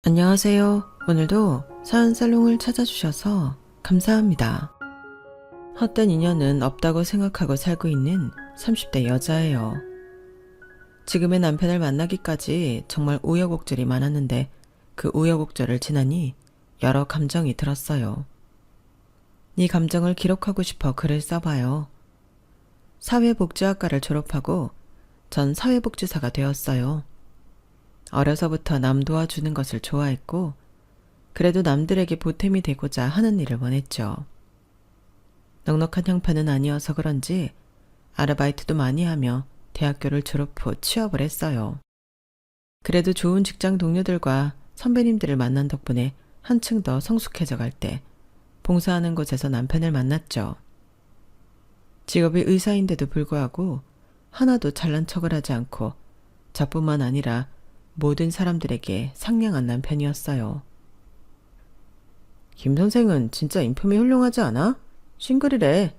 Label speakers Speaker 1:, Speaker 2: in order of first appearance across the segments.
Speaker 1: 안녕하세요. 오늘도 사연살롱을 찾아주셔서 감사합니다. 헛된 인연은 없다고 생각하고 살고 있는 30대 여자예요. 지금의 남편을 만나기까지 정말 우여곡절이 많았는데 그 우여곡절을 지나니 여러 감정이 들었어요. 이 감정을 기록하고 싶어 글을 써봐요. 사회복지학과를 졸업하고 전 사회복지사가 되었어요. 어려서부터 남 도와주는 것을 좋아했고 그래도 남들에게 보탬이 되고자 하는 일을 원했죠. 넉넉한 형편은 아니어서 그런지 아르바이트도 많이 하며 대학교를 졸업 후 취업을 했어요. 그래도 좋은 직장 동료들과 선배님들을 만난 덕분에 한층 더 성숙해져 갈 때 봉사하는 곳에서 남편을 만났죠. 직업이 의사인데도 불구하고 하나도 잘난 척을 하지 않고 저뿐만 아니라 모든 사람들에게 상냥한 남편이었어요. 김 선생은 진짜 인품이 훌륭하지 않아? 싱글이래.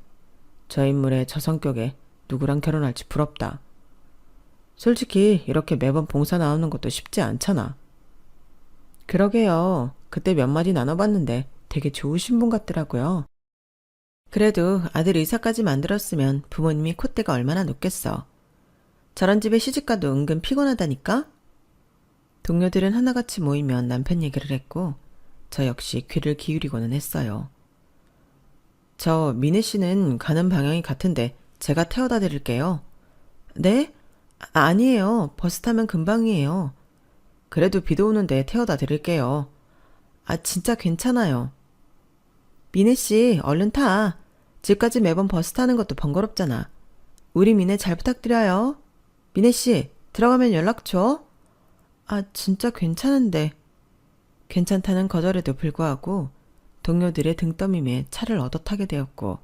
Speaker 1: 저 인물에 저 성격에 누구랑 결혼할지 부럽다. 솔직히 이렇게 매번 봉사 나오는 것도 쉽지 않잖아. 그러게요. 그때 몇 마디 나눠봤는데 되게 좋으신 분 같더라고요. 그래도 아들 의사까지 만들었으면 부모님이 콧대가 얼마나 높겠어. 저런 집에 시집가도 은근 피곤하다니까? 동료들은 하나같이 모이면 남편 얘기를 했고 저 역시 귀를 기울이고는 했어요. 저 미네 씨는 가는 방향이 같은데 제가 태워다 드릴게요. 네? 아니에요. 버스 타면 금방이에요. 그래도 비도 오는데 태워다 드릴게요. 진짜 괜찮아요. 미네 씨 얼른 타. 집까지 매번 버스 타는 것도 번거롭잖아. 우리 미네 잘 부탁드려요. 미네 씨 들어가면 연락 줘. 진짜 괜찮은데. 괜찮다는 거절에도 불구하고 동료들의 등떠밈에 차를 얻어 타게 되었고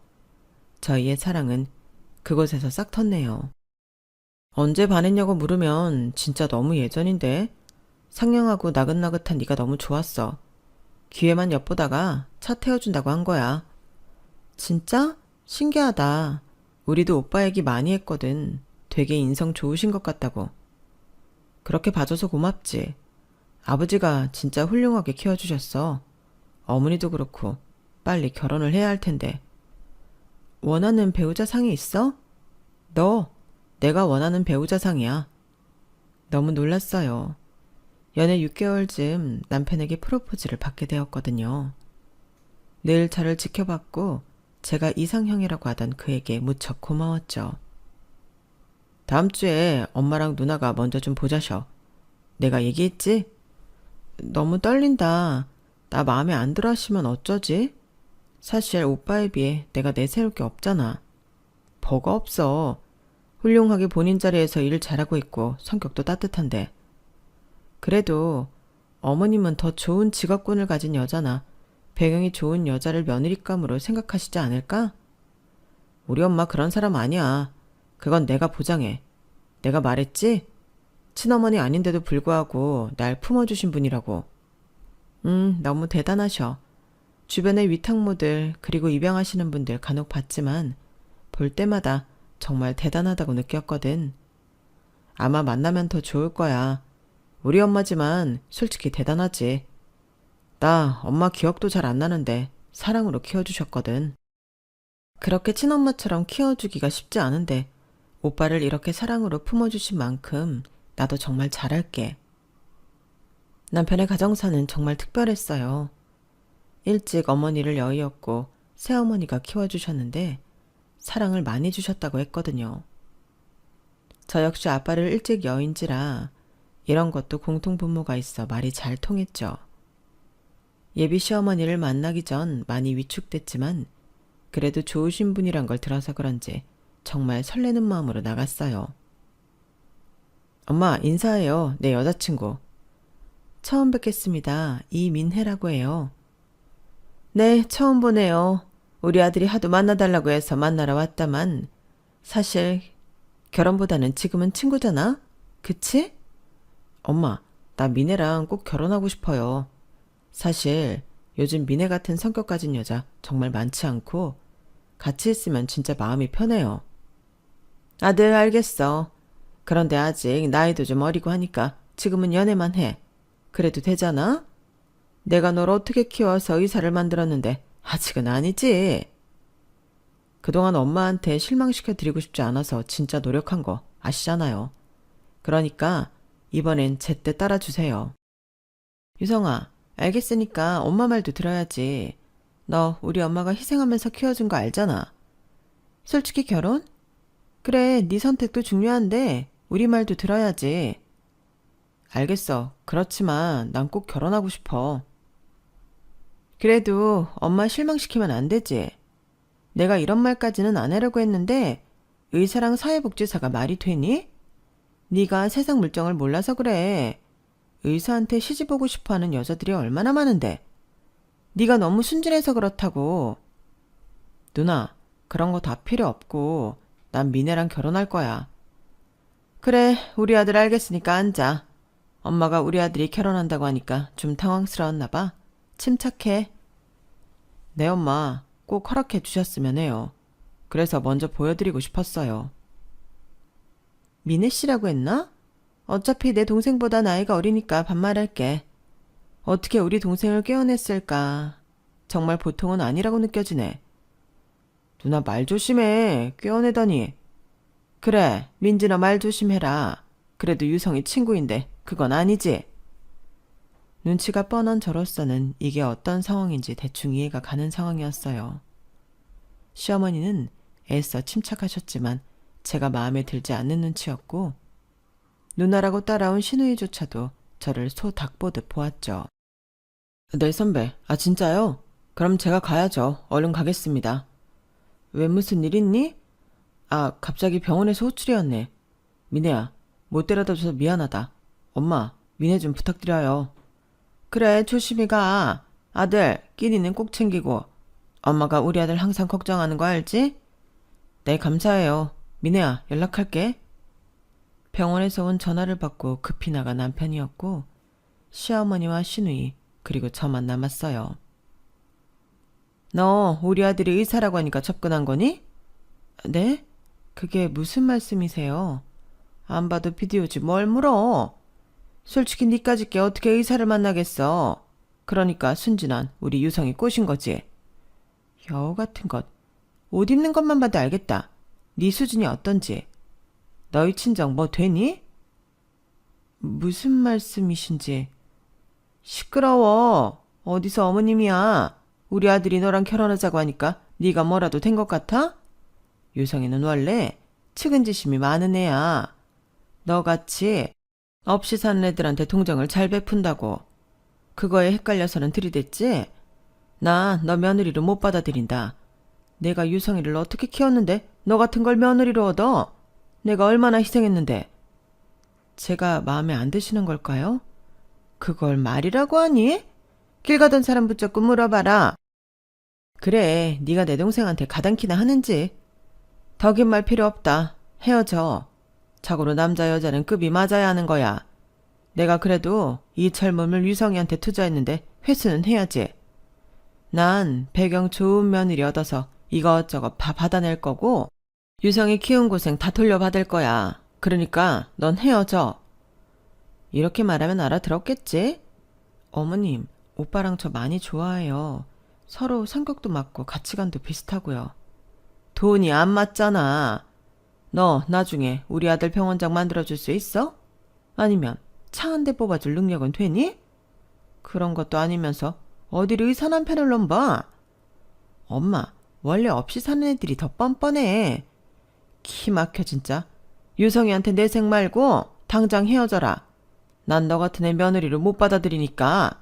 Speaker 1: 저희의 사랑은 그곳에서 싹 텄네요. 언제 반했냐고 물으면 진짜 너무 예전인데. 상냥하고 나긋나긋한 네가 너무 좋았어. 기회만 엿보다가 차 태워준다고 한 거야. 진짜? 신기하다. 우리도 오빠 얘기 많이 했거든. 되게 인성 좋으신 것 같다고. 그렇게 봐줘서 고맙지. 아버지가 진짜 훌륭하게 키워주셨어. 어머니도 그렇고 빨리 결혼을 해야 할 텐데. 원하는 배우자상이 있어? 너, 내가 원하는 배우자상이야. 너무 놀랐어요. 연애 6개월쯤 남편에게 프로포즈를 받게 되었거든요. 늘 저를 지켜봤고 제가 이상형이라고 하던 그에게 무척 고마웠죠. 다음 주에 엄마랑 누나가 먼저 좀 보자셔. 내가 얘기했지? 너무 떨린다. 나 마음에 안 들어 하시면 어쩌지? 사실 오빠에 비해 내가 내세울 게 없잖아. 버거 없어. 훌륭하게 본인 자리에서 일 잘하고 있고 성격도 따뜻한데. 그래도 어머님은 더 좋은 직업군을 가진 여자나 배경이 좋은 여자를 며느리감으로 생각하시지 않을까? 우리 엄마 그런 사람 아니야. 그건 내가 보장해. 내가 말했지? 친어머니 아닌데도 불구하고 날 품어주신 분이라고. 너무 대단하셔. 주변의 위탁모들 그리고 입양하시는 분들 간혹 봤지만 볼 때마다 정말 대단하다고 느꼈거든. 아마 만나면 더 좋을 거야. 우리 엄마지만 솔직히 대단하지. 나 엄마 기억도 잘 안 나는데 사랑으로 키워주셨거든. 그렇게 친엄마처럼 키워주기가 쉽지 않은데 오빠를 이렇게 사랑으로 품어주신 만큼 나도 정말 잘할게. 남편의 가정사는 정말 특별했어요. 일찍 어머니를 여의었고 새어머니가 키워주셨는데 사랑을 많이 주셨다고 했거든요. 저 역시 아빠를 일찍 여인지라 이런 것도 공통분모가 있어 말이 잘 통했죠. 예비 시어머니를 만나기 전 많이 위축됐지만 그래도 좋으신 분이란 걸 들어서 그런지 정말 설레는 마음으로 나갔어요. 엄마 인사해요. 내 여자친구. 처음 뵙겠습니다. 이민혜라고 해요. 네, 처음 보네요. 우리 아들이 하도 만나달라고 해서 만나러 왔다만 사실 결혼보다는 지금은 친구잖아? 그치? 엄마, 나 민혜랑 꼭 결혼하고 싶어요. 사실 요즘 민혜 같은 성격 가진 여자 정말 많지 않고 같이 있으면 진짜 마음이 편해요. 아들 알겠어. 그런데 아직 나이도 좀 어리고 하니까 지금은 연애만 해. 그래도 되잖아? 내가 널 어떻게 키워서 의사를 만들었는데 아직은 아니지. 그동안 엄마한테 실망시켜드리고 싶지 않아서 진짜 노력한 거 아시잖아요. 그러니까 이번엔 제때 따라주세요. 유성아, 알겠으니까 엄마 말도 들어야지. 너 우리 엄마가 희생하면서 키워준 거 알잖아. 솔직히 결혼? 그래, 네 선택도 중요한데 우리 말도 들어야지. 알겠어. 그렇지만 난 꼭 결혼하고 싶어. 그래도 엄마 실망시키면 안 되지. 내가 이런 말까지는 안 하려고 했는데 의사랑 사회복지사가 말이 되니? 네가 세상 물정을 몰라서 그래. 의사한테 시집 오고 싶어하는 여자들이 얼마나 많은데. 네가 너무 순진해서 그렇다고. 누나, 그런 거 다 필요 없고 난 미네랑 결혼할 거야. 그래, 우리 아들 알겠으니까 앉아. 엄마가 우리 아들이 결혼한다고 하니까 좀 당황스러웠나 봐. 침착해. 네, 엄마. 꼭 허락해 주셨으면 해요. 그래서 먼저 보여드리고 싶었어요. 미네 씨라고 했나? 어차피 내 동생보다 나이가 어리니까 반말할게. 어떻게 우리 동생을 꿰어냈을까? 정말 보통은 아니라고 느껴지네. 누나 말 조심해. 꿰어내다니. 그래, 민지 너 말 조심해라. 그래도 유성이 친구인데 그건 아니지. 눈치가 뻔한 저로서는 이게 어떤 상황인지 대충 이해가 가는 상황이었어요. 시어머니는 애써 침착하셨지만 제가 마음에 들지 않는 눈치였고 누나라고 따라온 시누이조차도 저를 소 닭 보듯 보았죠. 네, 선배. 아, 진짜요? 그럼 제가 가야죠. 얼른 가겠습니다. 왜 무슨 일 있니? 아, 갑자기 병원에서 호출이었네. 미네야, 못 데려다줘서 미안하다. 엄마, 미네 좀 부탁드려요. 그래, 조심히 가. 아들, 끼니는 꼭 챙기고. 엄마가 우리 아들 항상 걱정하는 거 알지? 네, 감사해요. 미네야, 연락할게. 병원에서 온 전화를 받고 급히 나간 남편이었고 시어머니와 시누이 그리고 저만 남았어요. 너 우리 아들이 의사라고 하니까 접근한 거니? 네? 그게 무슨 말씀이세요? 안 봐도 비디오지 뭘 물어. 솔직히 니까짓 게 어떻게 의사를 만나겠어. 그러니까 순진한 우리 유성이 꼬신 거지. 여우 같은 것. 옷 입는 것만 봐도 알겠다. 네 수준이 어떤지. 너희 친정 뭐 되니? 무슨 말씀이신지. 시끄러워. 어디서 어머님이야. 우리 아들이 너랑 결혼하자고 하니까 네가 뭐라도 된 것 같아? 유성이는 원래 측은지심이 많은 애야. 너같이 없이 사는 애들한테 동정을 잘 베푼다고. 그거에 헷갈려서는 들이댔지? 나 너 며느리로 못 받아들인다. 내가 유성이를 어떻게 키웠는데 너 같은 걸 며느리로 얻어? 내가 얼마나 희생했는데. 제가 마음에 안 드시는 걸까요? 그걸 말이라고 하니? 길 가던 사람 붙잡고 물어봐라. 그래, 네가 내 동생한테 가당키나 하는지. 더 긴 말 필요 없다. 헤어져. 자고로 남자 여자는 급이 맞아야 하는 거야. 내가 그래도 이 젊음을 유성이한테 투자했는데 회수는 해야지. 난 배경 좋은 며느리 얻어서 이것저것 다 받아낼 거고 유성이 키운 고생 다 돌려받을 거야. 그러니까 넌 헤어져. 이렇게 말하면 알아들었겠지? 어머님, 오빠랑 저 많이 좋아해요. 서로 성격도 맞고 가치관도 비슷하고요. 돈이 안 맞잖아. 너 나중에 우리 아들 병원장 만들어줄 수 있어? 아니면 차 한 대 뽑아줄 능력은 되니? 그런 것도 아니면서 어디를 의사 남편을 넘봐? 엄마, 원래 없이 사는 애들이 더 뻔뻔해. 키 막혀 진짜. 유성이한테 내색 말고 당장 헤어져라. 난 너 같은 애 며느리로 못 받아들이니까.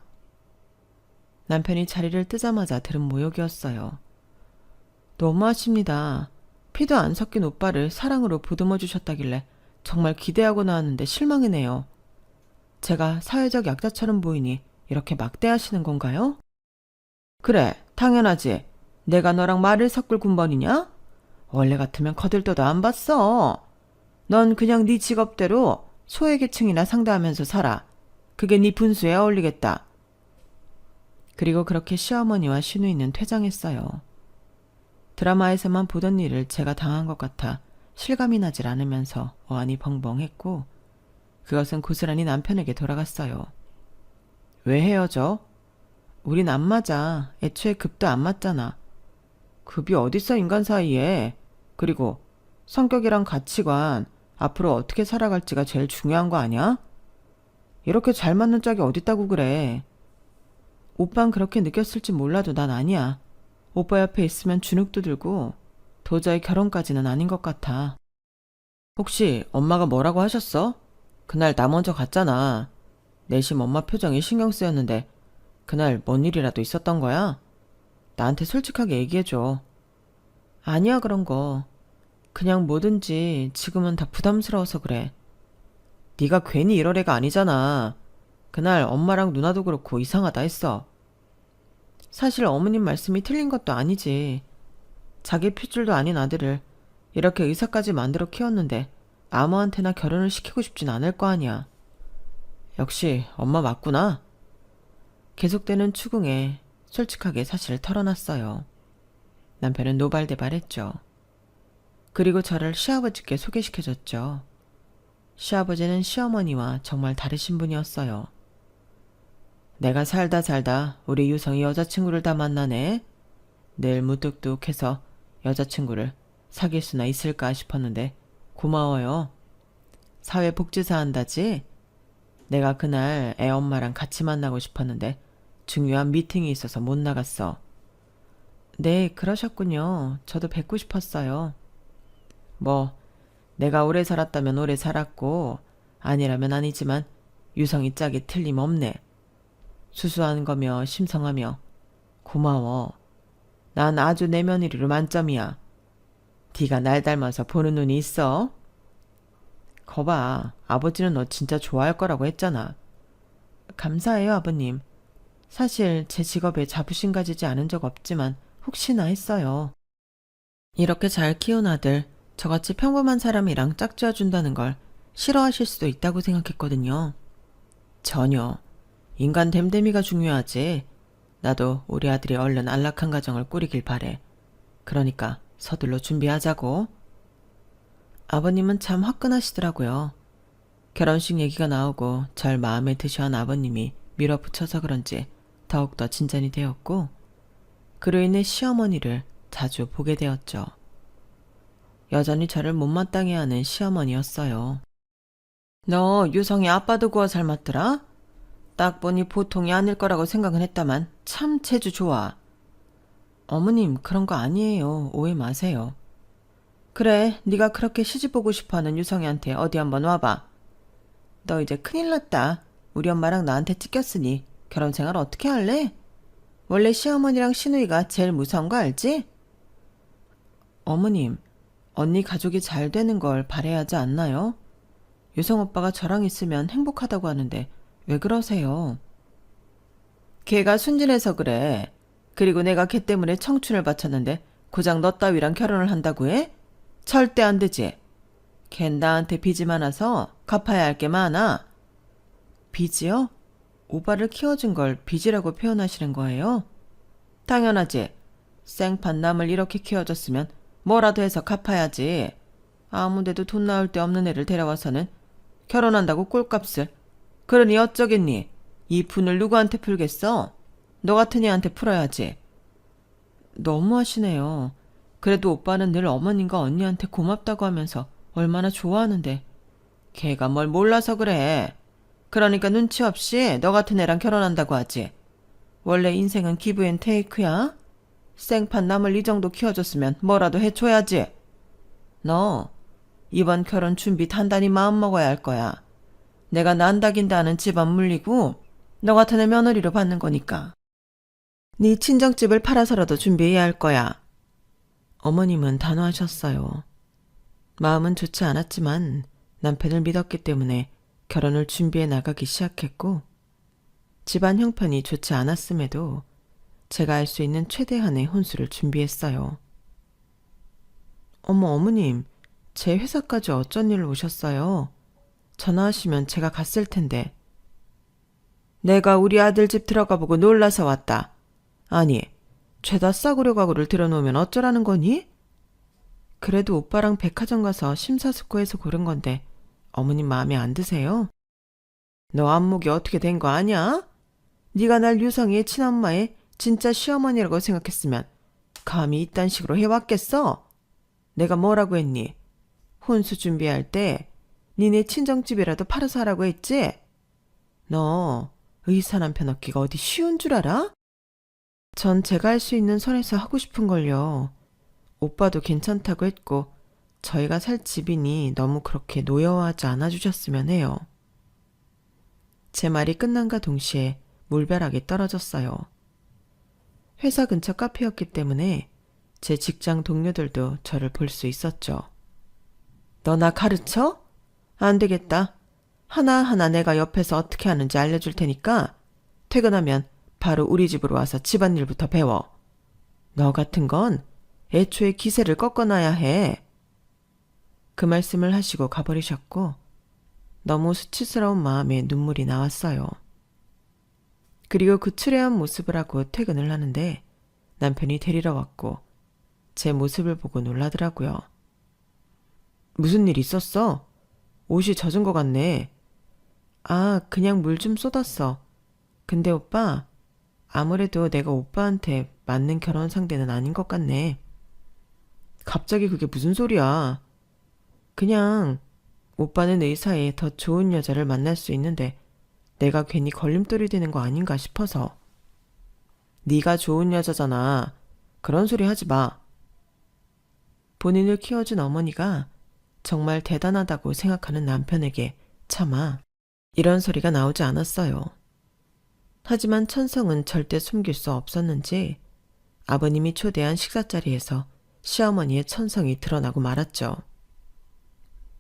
Speaker 1: 남편이 자리를 뜨자마자 들은 모욕이었어요. 너무하십니다. 피도 안 섞인 오빠를 사랑으로 보듬어 주셨다길래 정말 기대하고 나왔는데 실망이네요. 제가 사회적 약자처럼 보이니 이렇게 막대하시는 건가요? 그래, 당연하지. 내가 너랑 말을 섞을 군번이냐? 원래 같으면 거들떠도 안 봤어. 넌 그냥 네 직업대로 소외계층이나 상대하면서 살아. 그게 네 분수에 어울리겠다. 그리고 그렇게 시어머니와 시누이는 퇴장했어요. 드라마에서만 보던 일을 제가 당한 것 같아 실감이 나질 않으면서 어안이 벙벙했고 그것은 고스란히 남편에게 돌아갔어요. 왜 헤어져? 우린 안 맞아. 애초에 급도 안 맞잖아. 급이 어딨어, 인간 사이에. 그리고 성격이랑 가치관, 앞으로 어떻게 살아갈지가 제일 중요한 거 아니야? 이렇게 잘 맞는 짝이 어딨다고 그래. 오빤 그렇게 느꼈을지 몰라도 난 아니야. 오빠 옆에 있으면 주눅도 들고 도저히 결혼까지는 아닌 것 같아. 혹시 엄마가 뭐라고 하셨어? 그날 나 먼저 갔잖아. 내심 엄마 표정이 신경 쓰였는데 그날 뭔 일이라도 있었던 거야? 나한테 솔직하게 얘기해줘. 아니야, 그런 거. 그냥 뭐든지 지금은 다 부담스러워서 그래. 네가 괜히 이럴 애가 아니잖아. 그날 엄마랑 누나도 그렇고 이상하다 했어. 사실 어머님 말씀이 틀린 것도 아니지. 자기 핏줄도 아닌 아들을 이렇게 의사까지 만들어 키웠는데 아무한테나 결혼을 시키고 싶진 않을 거 아니야. 역시 엄마 맞구나. 계속되는 추궁에 솔직하게 사실을 털어놨어요. 남편은 노발대발했죠. 그리고 저를 시아버지께 소개시켜줬죠. 시아버지는 시어머니와 정말 다르신 분이었어요. 내가 살다 우리 유성이 여자친구를 다 만나네. 늘 무뚝뚝해서 여자친구를 사귈 수나 있을까 싶었는데 고마워요. 사회복지사 한다지? 내가 그날 애 엄마랑 같이 만나고 싶었는데 중요한 미팅이 있어서 못 나갔어. 네, 그러셨군요. 저도 뵙고 싶었어요. 뭐 내가 오래 살았다면 오래 살았고 아니라면 아니지만 유성이 짝이 틀림없네. 수수한 거며 심성하며 고마워. 난 아주 내 며느리로 만점이야. 네가 날 닮아서 보는 눈이 있어? 거봐, 아버지는 너 진짜 좋아할 거라고 했잖아. 감사해요, 아버님. 사실 제 직업에 자부심 가지지 않은 적 없지만 혹시나 했어요. 이렇게 잘 키운 아들, 저같이 평범한 사람이랑 짝지어준다는 걸 싫어하실 수도 있다고 생각했거든요. 전혀. 인간 됨됨이가 중요하지. 나도 우리 아들이 얼른 안락한 가정을 꾸리길 바래. 그러니까 서둘러 준비하자고. 아버님은 참 화끈하시더라고요. 결혼식 얘기가 나오고 절 마음에 드셔한 아버님이 밀어붙여서 그런지 더욱더 진전이 되었고 그로 인해 시어머니를 자주 보게 되었죠. 여전히 저를 못마땅해 하는 시어머니였어요. 너 유성이 아빠도 구워 삶았더라? 딱 보니 보통이 아닐 거라고 생각은 했다만 참 재주 좋아. 어머님, 그런 거 아니에요. 오해 마세요. 그래, 네가 그렇게 시집 보고 싶어하는 유성이한테 어디 한번 와봐. 너 이제 큰일 났다. 우리 엄마랑 나한테 찢겼으니 결혼 생활 어떻게 할래? 원래 시어머니랑 시누이가 제일 무서운 거 알지? 어머님, 언니 가족이 잘 되는 걸 바라야 하지 않나요? 유성 오빠가 저랑 있으면 행복하다고 하는데 왜 그러세요? 걔가 순진해서 그래. 그리고 내가 걔 때문에 청춘을 바쳤는데 고작 너 따위랑 결혼을 한다고 해? 절대 안 되지. 걘 나한테 빚이 많아서 갚아야 할 게 많아. 빚이요? 오빠를 키워준 걸 빚이라고 표현하시는 거예요? 당연하지. 생판 남을 이렇게 키워줬으면 뭐라도 해서 갚아야지. 아무데도 돈 나올 데 없는 애를 데려와서는 결혼한다고 꼴값을. 그러니 어쩌겠니? 이 분을 누구한테 풀겠어? 너 같은 애한테 풀어야지. 너무하시네요. 그래도 오빠는 늘 어머님과 언니한테 고맙다고 하면서 얼마나 좋아하는데. 걔가 뭘 몰라서 그래. 그러니까 눈치 없이 너 같은 애랑 결혼한다고 하지. 원래 인생은 기브 앤 테이크야. 생판 남을 이 정도 키워줬으면 뭐라도 해줘야지. 너 이번 결혼 준비 단단히 마음먹어야 할 거야. 내가 난다긴다 하는 집안 물리고 너 같은 애 며느리로 받는 거니까. 네 친정집을 팔아서라도 준비해야 할 거야. 어머님은 단호하셨어요. 마음은 좋지 않았지만 남편을 믿었기 때문에 결혼을 준비해 나가기 시작했고 집안 형편이 좋지 않았음에도 제가 할 수 있는 최대한의 혼수를 준비했어요. 어머님, 제 회사까지 어쩐 일로 오셨어요? 전화하시면 제가 갔을 텐데. 내가 우리 아들 집 들어가 보고 놀라서 왔다. 아니, 죄다 싸구려 가구를 들여놓으면 어쩌라는 거니? 그래도 오빠랑 백화점 가서 심사숙고해서 고른 건데 어머님 마음에 안 드세요? 너 안목이 어떻게 된 거 아냐? 네가 날 유성이의 친엄마의 진짜 시어머니라고 생각했으면 감히 이딴 식으로 해왔겠어? 내가 뭐라고 했니? 혼수 준비할 때 니네 친정집이라도 팔아서 하라고 했지? 너 의사 남편 얻기가 어디 쉬운 줄 알아? 전 제가 할 수 있는 선에서 하고 싶은걸요. 오빠도 괜찮다고 했고 저희가 살 집이니 너무 그렇게 노여워하지 않아주셨으면 해요. 제 말이 끝난과 동시에 물벼락이 떨어졌어요. 회사 근처 카페였기 때문에 제 직장 동료들도 저를 볼 수 있었죠. 너 나 가르쳐? 안 되겠다. 하나하나 내가 옆에서 어떻게 하는지 알려줄 테니까 퇴근하면 바로 우리 집으로 와서 집안일부터 배워. 너 같은 건 애초에 기세를 꺾어놔야 해. 그 말씀을 하시고 가버리셨고 너무 수치스러운 마음에 눈물이 나왔어요. 그리고 그 추레한 모습을 하고 퇴근을 하는데 남편이 데리러 왔고 제 모습을 보고 놀라더라고요. 무슨 일 있었어? 옷이 젖은 것 같네. 아, 그냥 물 좀 쏟았어. 근데 오빠, 아무래도 내가 오빠한테 맞는 결혼 상대는 아닌 것 같네. 갑자기 그게 무슨 소리야. 그냥 오빠는 의사에 더 좋은 여자를 만날 수 있는데 내가 괜히 걸림돌이 되는 거 아닌가 싶어서. 네가 좋은 여자잖아. 그런 소리 하지 마. 본인을 키워준 어머니가 정말 대단하다고 생각하는 남편에게 차마 이런 소리가 나오지 않았어요. 하지만 천성은 절대 숨길 수 없었는지 아버님이 초대한 식사자리에서 시어머니의 천성이 드러나고 말았죠.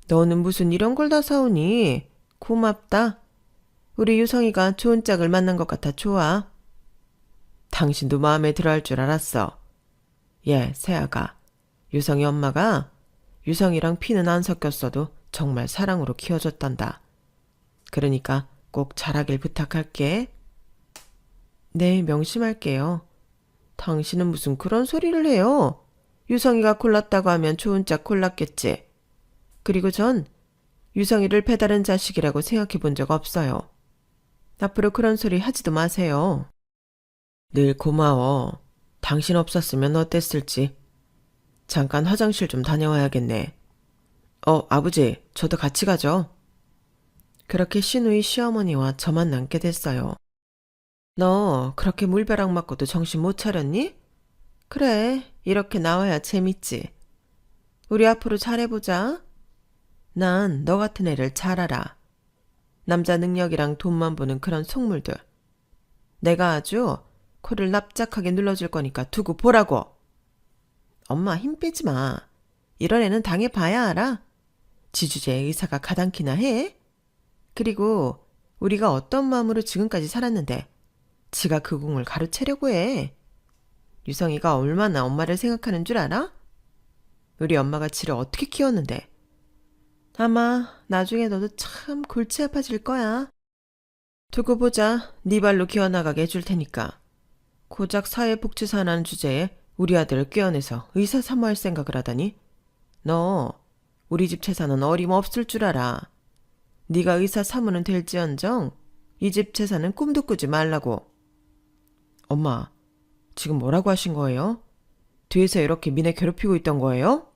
Speaker 1: 너는 무슨 이런 걸 다 사오니? 고맙다. 우리 유성이가 좋은 짝을 만난 것 같아 좋아. 당신도 마음에 들어 할 줄 알았어. 예, 새아가. 유성이 엄마가 유성이랑 피는 안 섞였어도 정말 사랑으로 키워줬단다. 그러니까 꼭 잘하길 부탁할게. 네, 명심할게요. 당신은 무슨 그런 소리를 해요? 유성이가 골랐다고 하면 좋은 짝 골랐겠지. 그리고 전 유성이를 배다른 자식이라고 생각해 본 적 없어요. 앞으로 그런 소리 하지도 마세요. 늘 고마워. 당신 없었으면 어땠을지. 잠깐 화장실 좀 다녀와야겠네. 아버지, 저도 같이 가죠. 그렇게 신우이 시어머니와 저만 남게 됐어요. 너 그렇게 물벼락 맞고도 정신 못 차렸니? 그래, 이렇게 나와야 재밌지. 우리 앞으로 잘해보자. 난 너 같은 애를 잘 알아. 남자 능력이랑 돈만 보는 그런 속물들. 내가 아주 코를 납작하게 눌러줄 거니까 두고 보라고. 엄마 힘 빼지 마. 이런 애는 당해봐야 알아. 지주제의 의사가 가당키나 해. 그리고 우리가 어떤 마음으로 지금까지 살았는데 지가 그 공을 가로채려고 해. 유성이가 얼마나 엄마를 생각하는 줄 알아? 우리 엄마가 지를 어떻게 키웠는데. 아마 나중에 너도 참 골치 아파질 거야. 두고 보자. 네 발로 기어나가게 해줄 테니까. 고작 사회복지사라는 주제에 우리 아들을 꿰어내서 의사 사모할 생각을 하다니. 너 우리 집 재산은 어림없을 줄 알아. 네가 의사 사모는 될지언정 이 집 재산은 꿈도 꾸지 말라고. 엄마, 지금 뭐라고 하신 거예요? 뒤에서 이렇게 미네 괴롭히고 있던 거예요?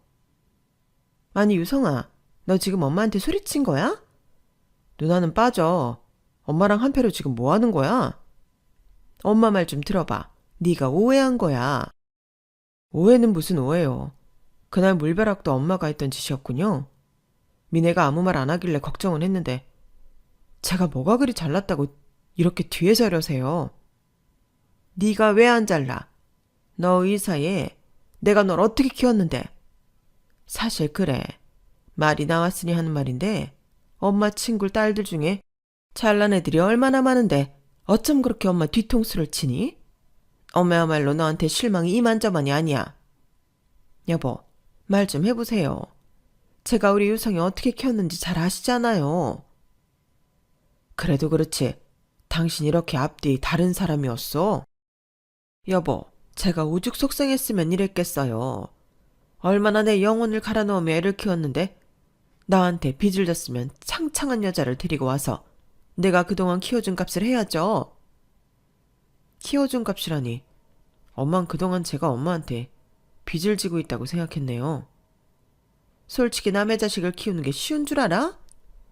Speaker 1: 아니 유성아, 너 지금 엄마한테 소리친 거야? 누나는 빠져. 엄마랑 한패로 지금 뭐 하는 거야? 엄마 말 좀 들어봐. 네가 오해한 거야. 오해는 무슨 오해요. 그날 물벼락도 엄마가 했던 짓이었군요. 미네가 아무 말 안 하길래 걱정은 했는데 제가 뭐가 그리 잘났다고 이렇게 뒤에서 이러세요. 네가 왜 안 잘나? 너 의사에 내가 널 어떻게 키웠는데. 사실 그래. 말이 나왔으니 하는 말인데 엄마 친구 딸들 중에 잘난 애들이 얼마나 많은데 어쩜 그렇게 엄마 뒤통수를 치니? 엄마야말로 너한테 실망이 이만저만이 아니야. 여보, 말 좀 해보세요. 제가 우리 유성이 어떻게 키웠는지 잘 아시잖아요. 그래도 그렇지. 당신 이렇게 앞뒤 다른 사람이었어. 여보, 제가 오죽 속상했으면 이랬겠어요. 얼마나 내 영혼을 갈아넣으며 애를 키웠는데 나한테 빚을 졌으면 창창한 여자를 데리고 와서 내가 그동안 키워준 값을 해야죠. 키워준 값이라니. 엄만 그동안 제가 엄마한테 빚을 지고 있다고 생각했네요. 솔직히 남의 자식을 키우는 게 쉬운 줄 알아?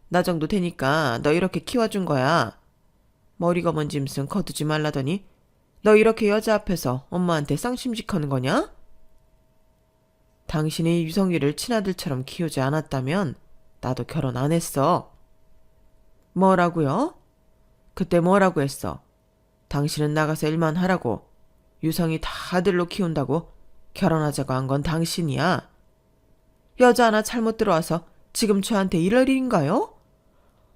Speaker 1: 나 정도 되니까 너 이렇게 키워준 거야. 머리가 뭔 짐승 거두지 말라더니 너 이렇게 여자 앞에서 엄마한테 쌍심직하는 거냐? 당신이 유성이를 친아들처럼 키우지 않았다면 나도 결혼 안 했어. 뭐라고요? 그때 뭐라고 했어? 당신은 나가서 일만 하라고. 유성이 다 아들로 키운다고 결혼하자고 한 건 당신이야. 여자 하나 잘못 들어와서 지금 저한테 이럴 일인가요?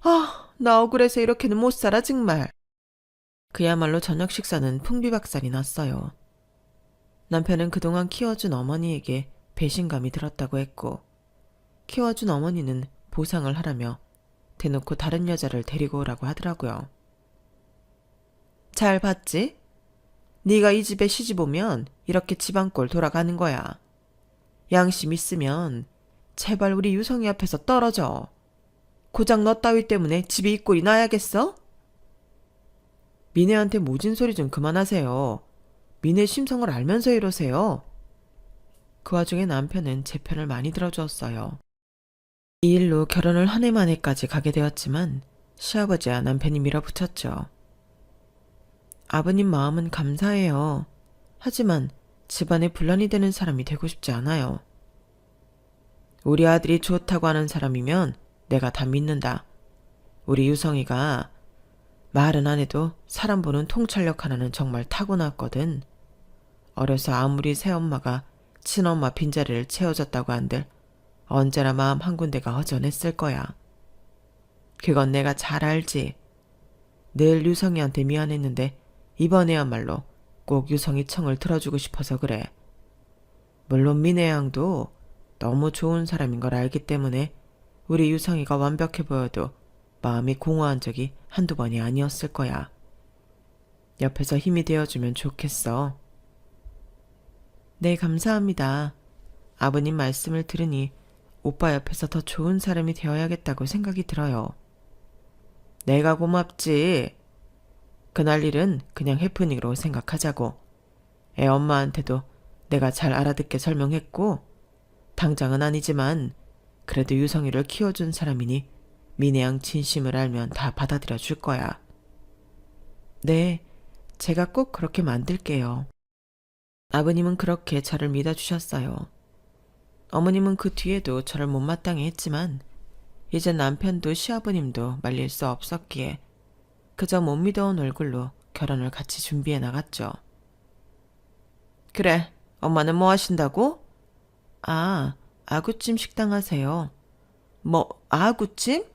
Speaker 1: 아, 나 억울해서 이렇게는 못 살아 정말. 그야말로 저녁 식사는 풍비박산이 났어요. 남편은 그동안 키워준 어머니에게 배신감이 들었다고 했고, 키워준 어머니는 보상을 하라며 대놓고 다른 여자를 데리고 오라고 하더라고요. 잘 봤지? 네가 이 집에 시집 오면 이렇게 집안꼴 돌아가는 거야. 양심 있으면 제발 우리 유성이 앞에서 떨어져. 고작 너 따위 때문에 집에 이 꼴이 나야겠어? 미네한테 모진 소리 좀 그만하세요. 미네 심성을 알면서 이러세요. 그 와중에 남편은 제 편을 많이 들어주었어요. 이 일로 결혼을 한 해 만에까지 가게 되었지만 시아버지와 남편이 밀어붙였죠. 아버님 마음은 감사해요. 하지만 집안에 분란이 되는 사람이 되고 싶지 않아요. 우리 아들이 좋다고 하는 사람이면 내가 다 믿는다. 우리 유성이가 말은 안 해도 사람 보는 통찰력 하나는 정말 타고났거든. 어려서 아무리 새엄마가 친엄마 빈자리를 채워줬다고 한들 언제나 마음 한 군데가 허전했을 거야. 그건 내가 잘 알지. 늘 유성이한테 미안했는데 이번에야말로 꼭 유성이 청을 들어주고 싶어서 그래. 물론 미네 양도 너무 좋은 사람인 걸 알기 때문에 우리 유성이가 완벽해 보여도 마음이 공허한 적이 한두 번이 아니었을 거야. 옆에서 힘이 되어주면 좋겠어. 네, 감사합니다. 아버님 말씀을 들으니 오빠 옆에서 더 좋은 사람이 되어야겠다고 생각이 들어요. 내가 고맙지. 그날 일은 그냥 해프닝으로 생각하자고. 애 엄마한테도 내가 잘 알아듣게 설명했고, 당장은 아니지만 그래도 유성이를 키워준 사람이니 미네양 진심을 알면 다 받아들여 줄 거야. 네, 제가 꼭 그렇게 만들게요. 아버님은 그렇게 저를 믿어주셨어요. 어머님은 그 뒤에도 저를 못마땅해 했지만 이제 남편도 시아버님도 말릴 수 없었기에 그저 못 믿어온 얼굴로 결혼을 같이 준비해 나갔죠. 그래, 엄마는 뭐 하신다고? 아, 아구찜 식당 하세요. 뭐, 아구찜?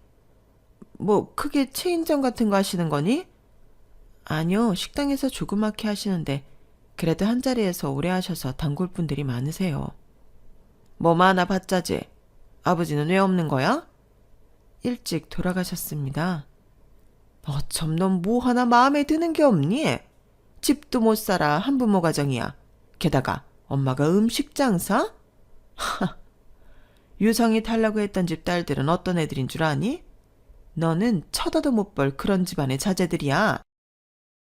Speaker 1: 뭐 크게 체인점 같은 거 하시는 거니? 아니요, 식당에서 조그맣게 하시는데 그래도 한자리에서 오래 하셔서 단골 분들이 많으세요. 뭐 많아 봤자지. 아버지는 왜 없는 거야? 일찍 돌아가셨습니다. 어쩜 넌 뭐 하나 마음에 드는 게 없니? 집도 못 살아 한부모 가정이야. 게다가 엄마가 음식 장사? 하, 유성이 달라고 했던 집 딸들은 어떤 애들인 줄 아니? 너는 쳐다도 못 볼 그런 집안의 자제들이야.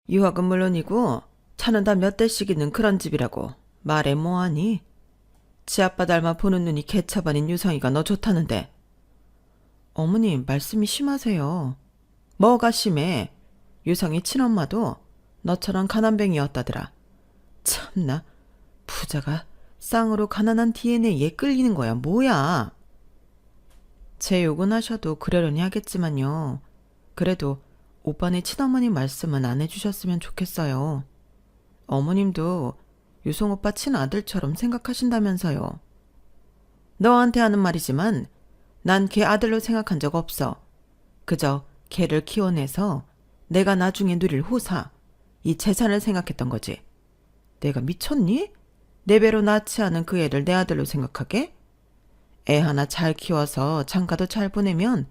Speaker 1: 유학은 물론이고 차는 다 몇 대씩 있는 그런 집이라고. 말해 뭐하니? 지 아빠 닮아 보는 눈이 개차반인 유성이가 너 좋다는데. 어머님 말씀이 심하세요. 뭐가 심해? 유성이 친엄마도 너처럼 가난뱅이였다더라. 참나, 부자가 쌍으로 가난한 DNA에 끌리는 거야 뭐야. 제 욕은 하셔도 그러려니 하겠지만요. 그래도 오빠네 친어머니 말씀은 안 해주셨으면 좋겠어요. 어머님도 유성 오빠 친아들처럼 생각하신다면서요. 너한테 하는 말이지만 난 걔 아들로 생각한 적 없어. 그저 걔를 키워내서 내가 나중에 누릴 호사, 이 재산을 생각했던 거지. 내가 미쳤니? 내 배로 낳지 않은 그 애를 내 아들로 생각하게? 애 하나 잘 키워서 장가도 잘 보내면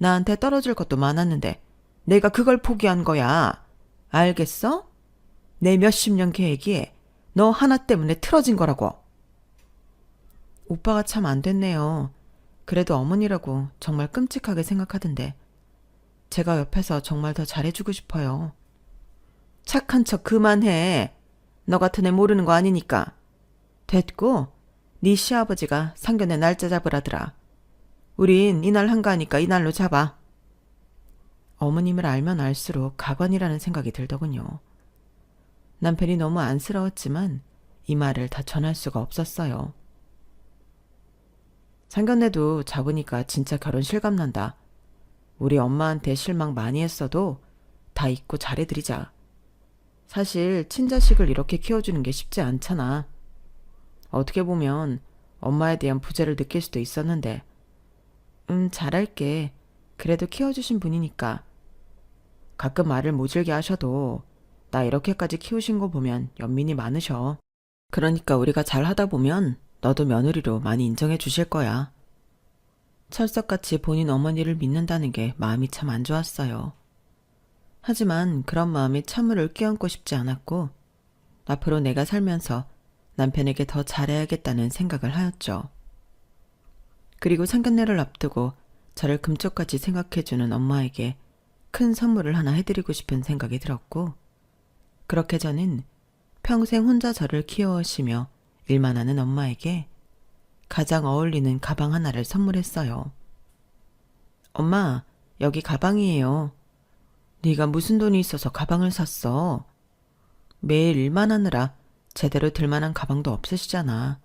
Speaker 1: 나한테 떨어질 것도 많았는데 내가 그걸 포기한 거야. 알겠어? 내 몇십 년 계획이 너 하나 때문에 틀어진 거라고. 오빠가 참 안 됐네요. 그래도 어머니라고 정말 끔찍하게 생각하던데 제가 옆에서 정말 더 잘해주고 싶어요. 착한 척 그만해. 너 같은 애 모르는 거 아니니까. 됐고, 네 시아버지가 상견례 날짜 잡으라더라. 우린 이날 한가하니까 이날로 잡아. 어머님을 알면 알수록 가관이라는 생각이 들더군요. 남편이 너무 안쓰러웠지만 이 말을 다 전할 수가 없었어요. 상견례도 잡으니까 진짜 결혼 실감난다. 우리 엄마한테 실망 많이 했어도 다 잊고 잘해드리자. 사실 친자식을 이렇게 키워주는 게 쉽지 않잖아. 어떻게 보면 엄마에 대한 부재를 느낄 수도 있었는데 잘할게. 그래도 키워주신 분이니까. 가끔 말을 모질게 하셔도 나 이렇게까지 키우신 거 보면 연민이 많으셔. 그러니까 우리가 잘하다 보면 너도 며느리로 많이 인정해 주실 거야. 철석같이 본인 어머니를 믿는다는 게 마음이 참 안 좋았어요. 하지만 그런 마음에 찬물을 끼얹고 싶지 않았고 앞으로 내가 살면서 남편에게 더 잘해야겠다는 생각을 하였죠. 그리고 상견례를 앞두고 저를 금쪽같이 생각해주는 엄마에게 큰 선물을 하나 해드리고 싶은 생각이 들었고 그렇게 저는 평생 혼자 저를 키워오시며 일만 하는 엄마에게 가장 어울리는 가방 하나를 선물했어요. 엄마, 여기 가방이에요. 네가 무슨 돈이 있어서 가방을 샀어? 매일 일만 하느라 제대로 들만한 가방도 없으시잖아.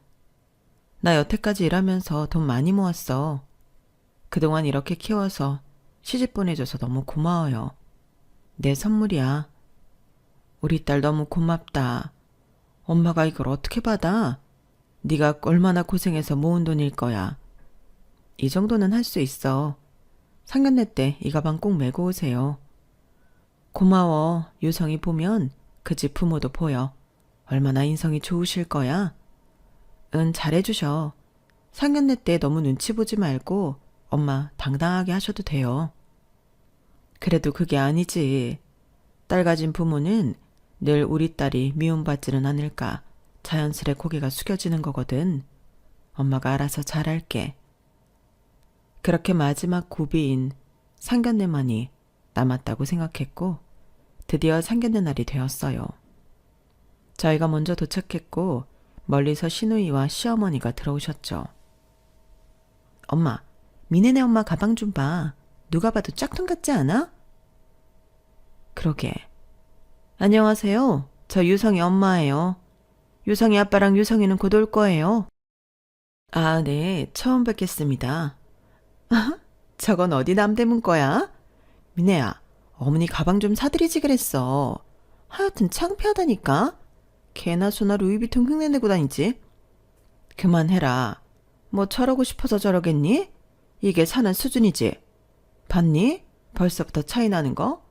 Speaker 1: 나 여태까지 일하면서 돈 많이 모았어. 그동안 이렇게 키워서 시집 보내줘서 너무 고마워요. 내 선물이야. 우리 딸 너무 고맙다. 엄마가 이걸 어떻게 받아? 네가 얼마나 고생해서 모은 돈일 거야. 이 정도는 할 수 있어. 상견례 때 이 가방 꼭 메고 오세요. 고마워. 유성이 보면 그 집 부모도 보여. 얼마나 인성이 좋으실 거야. 잘해주셔. 상견례 때 너무 눈치 보지 말고 엄마 당당하게 하셔도 돼요. 그래도 그게 아니지. 딸 가진 부모는 늘 우리 딸이 미움받지는 않을까 자연스레 고개가 숙여지는 거거든. 엄마가 알아서 잘할게. 그렇게 마지막 고비인 상견례만이 남았다고 생각했고 드디어 상견례 날이 되었어요. 저희가 먼저 도착했고 멀리서 시누이와 시어머니가 들어오셨죠. 엄마, 미네네 엄마 가방 좀 봐. 누가 봐도 짝퉁 같지 않아? 그러게. 안녕하세요. 저 유성이 엄마예요. 유성이 아빠랑 유성이는 곧 올 거예요. 아, 네. 처음 뵙겠습니다. 저건 어디 남대문 거야? 미네야, 어머니 가방 좀 사드리지 그랬어. 하여튼 창피하다니까. 개나 소나 루이비통 흉내내고 다니지. 그만해라. 뭐 저러고 싶어서 저러겠니? 이게 사는 수준이지. 봤니? 벌써부터 차이 나는 거?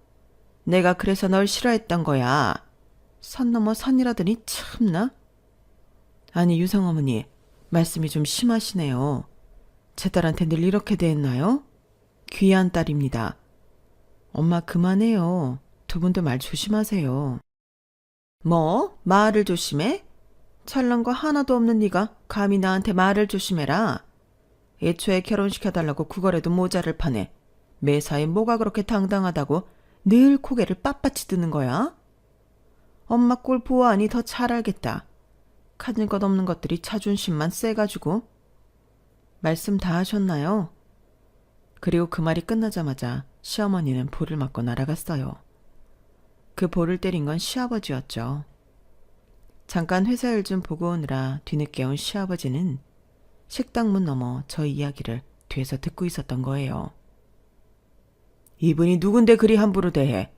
Speaker 1: 내가 그래서 널 싫어했던 거야. 선 넘어 산이라더니 참나. 아니 유성어머니, 말씀이 좀 심하시네요. 제 딸한테 늘 이렇게 대했나요? 귀한 딸입니다. 엄마 그만해요. 두 분도 말 조심하세요. 뭐? 말을 조심해? 잘난 거 하나도 없는 네가 감히 나한테 말을 조심해라. 애초에 결혼시켜달라고 구걸해도 모자를 파네. 매사에 뭐가 그렇게 당당하다고 늘 고개를 빳빳이 드는 거야? 엄마 꼴 보아하니 더 잘 알겠다. 가진 것 없는 것들이 자존심만 세가지고. 말씀 다 하셨나요? 그리고 그 말이 끝나자마자 시어머니는 볼을 맞고 날아갔어요. 그 볼을 때린 건 시아버지였죠. 잠깐 회사 일 좀 보고 오느라 뒤늦게 온 시아버지는 식당 문 너머 저 이야기를 뒤에서 듣고 있었던 거예요. 이분이 누군데 그리 함부로 대해?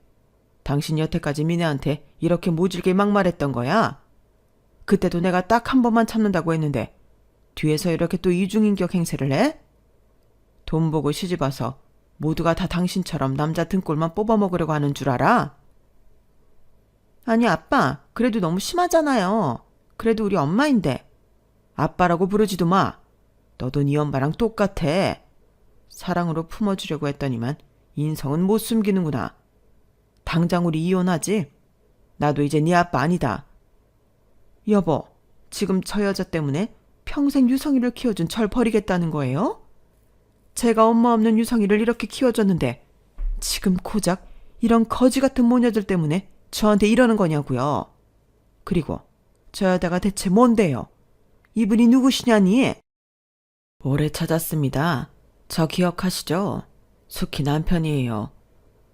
Speaker 1: 당신 여태까지 미네한테 이렇게 모질게 막말했던 거야? 그때도 내가 딱 한 번만 참는다고 했는데 뒤에서 이렇게 또 이중인격 행세를 해? 돈 보고 시집와서 모두가 다 당신처럼 남자 등골만 뽑아먹으려고 하는 줄 알아? 아니 아빠, 그래도 너무 심하잖아요. 그래도 우리 엄마인데. 아빠라고 부르지도 마. 너도 네 엄마랑 똑같아. 사랑으로 품어주려고 했더니만 인성은 못 숨기는구나. 당장 우리 이혼하지? 나도 이제 네 아빠 아니다. 여보, 지금 저 여자 때문에 평생 유성이를 키워준 절 버리겠다는 거예요? 제가 엄마 없는 유성이를 이렇게 키워줬는데 지금 고작 이런 거지 같은 모녀들 때문에
Speaker 2: 저한테 이러는 거냐고요. 그리고 저 여자가 대체 뭔데요? 이분이 누구시냐니?
Speaker 1: 오래 찾았습니다. 저 기억하시죠? 수키 남편이에요.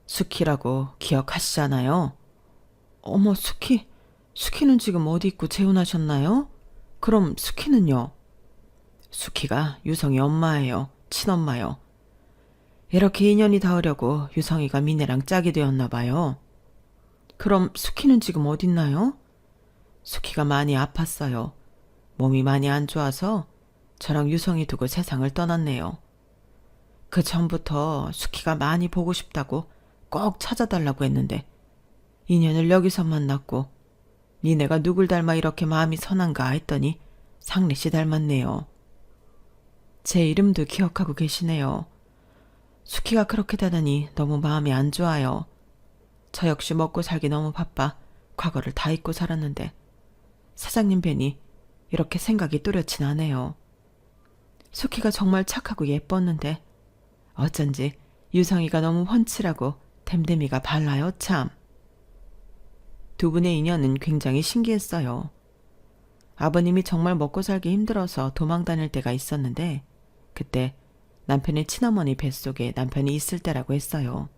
Speaker 1: 수키라고 기억하시잖아요. 어머, 수키는 지금 어디 있고 재혼하셨나요? 그럼 수키는요? 수키가 유성이 엄마예요. 친엄마요. 이렇게 인연이 닿으려고 유성이가 미네랑 짝이 되었나 봐요. 그럼 수키는 지금 어딨나요? 수키가 많이 아팠어요. 몸이 많이 안 좋아서 저랑 유성이 두고 세상을 떠났네요. 그 전부터 수키가 많이 보고 싶다고 꼭 찾아달라고 했는데 인연을 여기서 만났고 니네가 누굴 닮아 이렇게 마음이 선한가 했더니 상례씨 닮았네요. 제 이름도 기억하고 계시네요. 수키가 그렇게 되다니 너무 마음이 안 좋아요. 저 역시 먹고 살기 너무 바빠 과거를 다 잊고 살았는데 사장님 뵈니 이렇게 생각이 또렷이 나네요. 수키가 정말 착하고 예뻤는데 어쩐지 유성이가 너무 훤칠하고 댐댐이가 발라요 참. 두 분의 인연은 굉장히 신기했어요. 아버님이 정말 먹고 살기 힘들어서 도망 다닐 때가 있었는데 그때 남편의 친어머니 뱃속에 남편이 있을 때라고 했어요.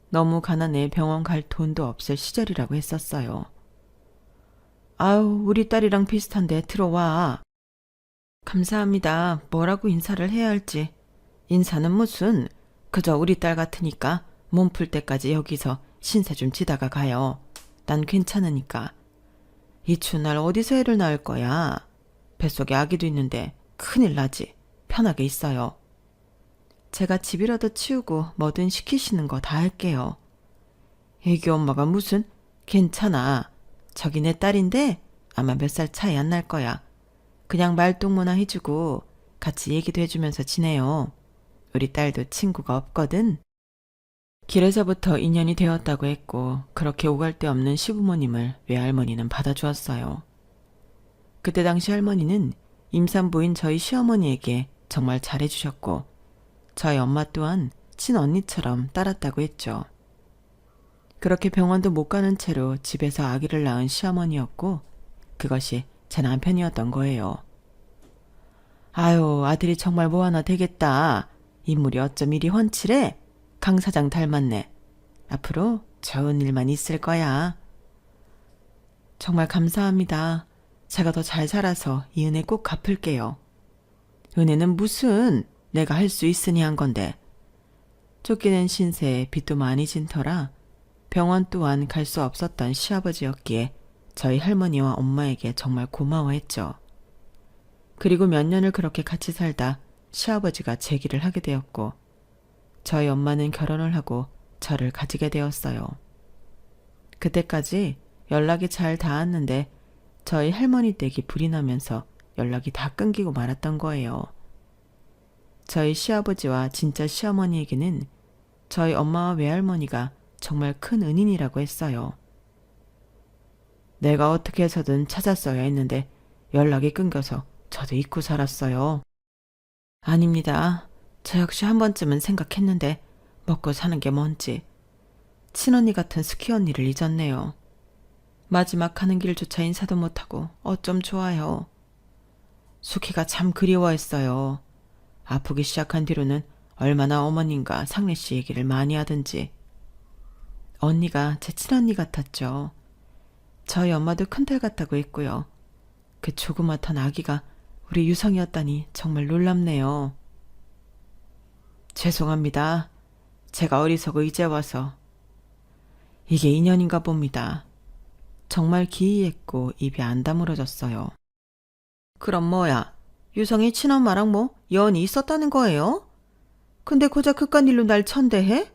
Speaker 1: 너무 가난해 병원 갈 돈도 없을 시절이라고 했었어요. 아유, 우리 딸이랑 비슷한데 들어와. 감사합니다. 뭐라고 인사를 해야 할지. 인사는 무슨, 그저 우리 딸 같으니까 몸 풀 때까지 여기서 신세 좀 지다가 가요. 난 괜찮으니까. 이 추운 날 어디서 애를 낳을 거야. 뱃속에 아기도 있는데 큰일 나지. 편하게 있어요. 제가 집이라도 치우고 뭐든 시키시는 거 다 할게요. 애기 엄마가 무슨, 괜찮아. 저기 내 딸인데 아마 몇 살 차이 안 날 거야. 그냥 말동무나 해주고 같이 얘기도 해주면서 지내요. 우리 딸도 친구가 없거든. 길에서부터 인연이 되었다고 했고 그렇게 오갈 데 없는 시부모님을 외할머니는 받아주었어요. 그때 당시 할머니는 임산부인 저희 시어머니에게 정말 잘해주셨고 저희 엄마 또한 친언니처럼 따랐다고 했죠. 그렇게 병원도 못 가는 채로 집에서 아기를 낳은 시어머니였고 그것이 제 남편이었던 거예요. 아유, 아들이 정말 뭐 하나 되겠다. 인물이 어쩜 이리 훤칠해? 강 사장 닮았네. 앞으로 좋은 일만 있을 거야. 정말 감사합니다. 제가 더 잘 살아서 이 은혜 꼭 갚을게요. 은혜는 무슨, 내가 할 수 있으니 한 건데. 쫓기는 신세에 빚도 많이 진 터라 병원 또한 갈 수 없었던 시아버지였기에 저희 할머니와 엄마에게 정말 고마워했죠. 그리고 몇 년을 그렇게 같이 살다 시아버지가 재기를 하게 되었고 저희 엄마는 결혼을 하고 저를 가지게 되었어요. 그때까지 연락이 잘 닿았는데 저희 할머니 댁이 불이 나면서 연락이 다 끊기고 말았던 거예요. 저희 시아버지와 진짜 시어머니에게는 저희 엄마와 외할머니가 정말 큰 은인이라고 했어요. 내가 어떻게 해서든 찾았어야 했는데 연락이 끊겨서 저도 잊고 살았어요. 아닙니다. 저 역시 한 번쯤은 생각했는데 먹고 사는 게 뭔지. 친언니 같은 스키 언니를 잊었네요. 마지막 가는 길조차 인사도 못하고 어쩜 좋아요. 수키가 참 그리워했어요. 아프기 시작한 뒤로는 얼마나 어머님과 상래씨 얘기를 많이 하든지. 언니가 제 친언니 같았죠. 저희 엄마도 큰딸 같다고 했고요. 그 조그맣던 아기가 우리 유성이었다니 정말 놀랍네요. 죄송합니다. 제가 어리석어 이제 와서. 이게 인연인가 봅니다. 정말 기이했고 입이 안 다물어졌어요. 그럼 뭐야? 유성이 친엄마랑 뭐 연이 있었다는 거예요? 근데 고작 그깟 일로 날 천대해?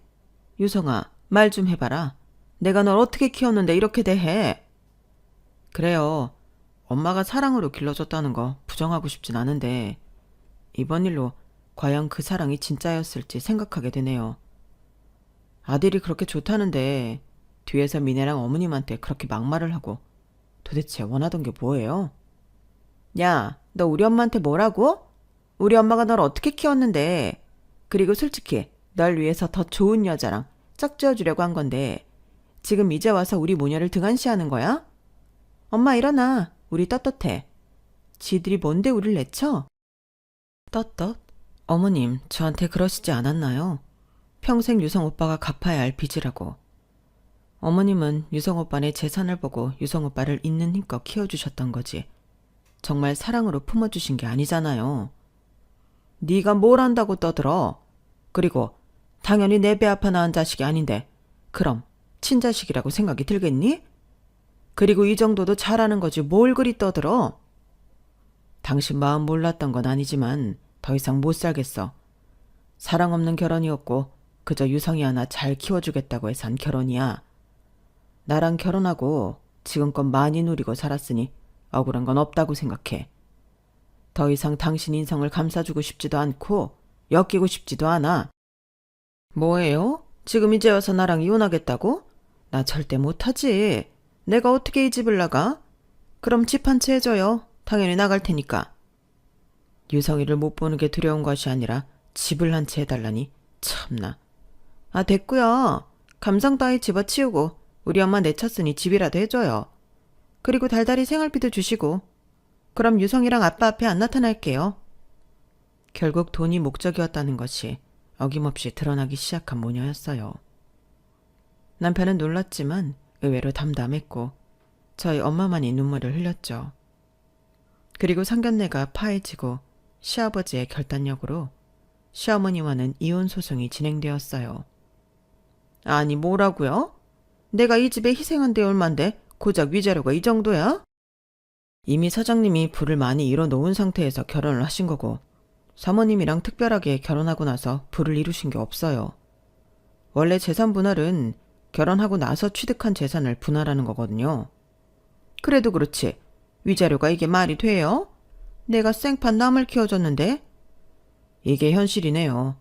Speaker 1: 유성아, 말 좀 해봐라. 내가 널 어떻게 키웠는데 이렇게 대해? 그래요. 엄마가 사랑으로 길러줬다는 거 부정하고 싶진 않은데 이번 일로 과연 그 사랑이 진짜였을지 생각하게 되네요. 아들이 그렇게 좋다는데 뒤에서 미네랑 어머님한테 그렇게 막말을 하고 도대체 원하던 게 뭐예요? 야, 너 우리 엄마한테 뭐라고? 우리 엄마가 널 어떻게 키웠는데. 그리고 솔직히 널 위해서 더 좋은 여자랑 짝지어주려고 한 건데
Speaker 2: 지금 이제 와서 우리 모녀를 등한시하는 거야? 엄마 일어나. 우리 떳떳해. 지들이 뭔데 우릴 내쳐?
Speaker 1: 떳떳? 어머님, 저한테 그러시지 않았나요? 평생 유성 오빠가 갚아야 할 빚이라고. 어머님은 유성 오빠네 재산을 보고 유성 오빠를 있는 힘껏 키워주셨던 거지. 정말 사랑으로 품어주신 게 아니잖아요.
Speaker 2: 네가 뭘 안다고 떠들어. 그리고 당연히 내 배 아파 낳은 자식이 아닌데 그럼 친자식이라고 생각이 들겠니? 그리고 이 정도도 잘하는 거지 뭘 그리 떠들어. 당신 마음 몰랐던 건 아니지만 더 이상 못 살겠어. 사랑 없는 결혼이었고 그저 유성이 하나 잘 키워주겠다고 해서 한 결혼이야. 나랑 결혼하고 지금껏 많이 누리고 살았으니 억울한 건 없다고 생각해. 더 이상 당신 인성을 감싸주고 싶지도 않고 엮이고 싶지도 않아. 뭐예요? 지금 이제 와서 나랑 이혼하겠다고? 나 절대 못하지. 내가 어떻게 이 집을 나가? 그럼 집 한 채 해줘요. 당연히 나갈 테니까. 유성이를 못 보는 게 두려운 것이 아니라 집을 한 채 해달라니 참나. 아 됐고요. 감상 따위 집어치우고 우리 엄마 내쳤으니 집이라도 해줘요. 그리고 달달이 생활비도 주시고. 그럼 유성이랑 아빠 앞에 안 나타날게요. 결국 돈이 목적이었다는 것이 어김없이 드러나기 시작한 모녀였어요. 남편은 놀랐지만 의외로 담담했고 저희 엄마만이 눈물을 흘렸죠. 그리고 상견례가 파해지고 시아버지의 결단력으로 시어머니와는 이혼 소송이 진행되었어요. 아니 뭐라고요? 내가 이 집에 희생한 데 얼만데 고작 위자료가 이 정도야? 이미 사장님이 부를 많이 이뤄놓은 상태에서 결혼을 하신 거고 사모님이랑 특별하게 결혼하고 나서 부를 이루신 게 없어요. 원래 재산 분할은 결혼하고 나서 취득한 재산을 분할하는 거거든요. 그래도 그렇지 위자료가 이게 말이 돼요? 내가 생판 남을 키워줬는데? 이게 현실이네요.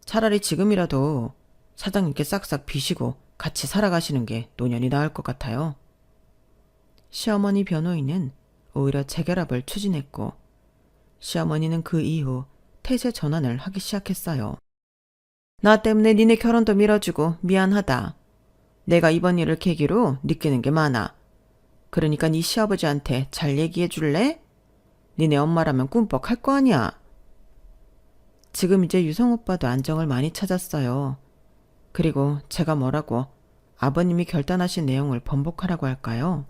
Speaker 2: 차라리 지금이라도 사장님께 싹싹 비시고 같이 살아가시는 게 노년이 나을 것 같아요. 시어머니 변호인은 오히려 재결합을 추진했고 시어머니는 그 이후 태세 전환을 하기 시작했어요. 나 때문에 니네 결혼도 미뤄주고 미안하다. 내가 이번 일을 계기로 느끼는 게 많아. 그러니까 네 시아버지한테 잘 얘기해 줄래? 니네 엄마라면 꿈뻑 할 거 아니야. 지금 이제 유성 오빠도 안정을 많이 찾았어요. 그리고 제가 뭐라고 아버님이 결단하신 내용을 번복하라고 할까요?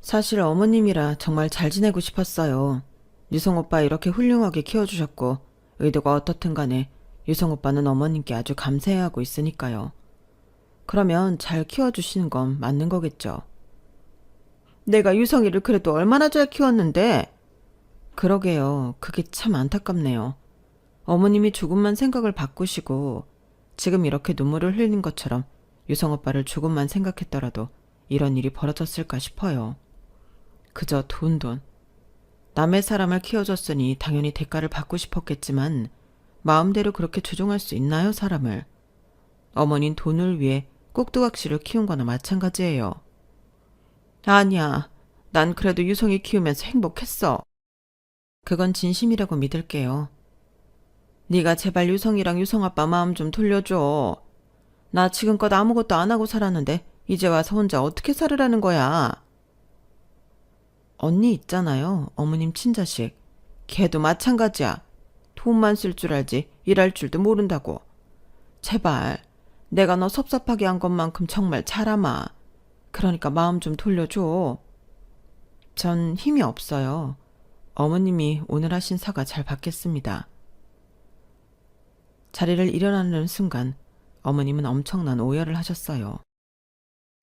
Speaker 2: 사실 어머님이라 정말 잘 지내고 싶었어요. 유성 오빠 이렇게 훌륭하게 키워주셨고 의도가 어떻든 간에 유성 오빠는 어머님께 아주 감사해하고 있으니까요. 그러면 잘 키워주시는 건 맞는 거겠죠. 내가 유성이를 그래도 얼마나 잘 키웠는데. 그러게요. 그게 참 안타깝네요. 어머님이 조금만 생각을 바꾸시고 지금 이렇게 눈물을 흘린 것처럼 유성 오빠를 조금만 생각했더라도 이런 일이 벌어졌을까 싶어요. 그저 돈. 남의 사람을 키워줬으니 당연히 대가를 받고 싶었겠지만 마음대로 그렇게 조종할 수 있나요, 사람을? 어머닌 돈을 위해 꼭두각시를 키운 거나 마찬가지예요. 아니야. 난 그래도 유성이 키우면서 행복했어. 그건 진심이라고 믿을게요. 네가 제발 유성이랑 유성아빠 마음 좀 돌려줘. 나 지금껏 아무것도 안 하고 살았는데 이제 와서 혼자 어떻게 살으라는 거야. 언니 있잖아요. 어머님 친자식. 걔도 마찬가지야. 돈만 쓸 줄 알지 일할 줄도 모른다고. 제발 내가 너 섭섭하게 한 것만큼 정말 잘하마. 그러니까 마음 좀 돌려줘. 전 힘이 없어요. 어머님이 오늘 하신 사과 잘 받겠습니다. 자리를 일어나는 순간 어머님은 엄청난 오열을 하셨어요.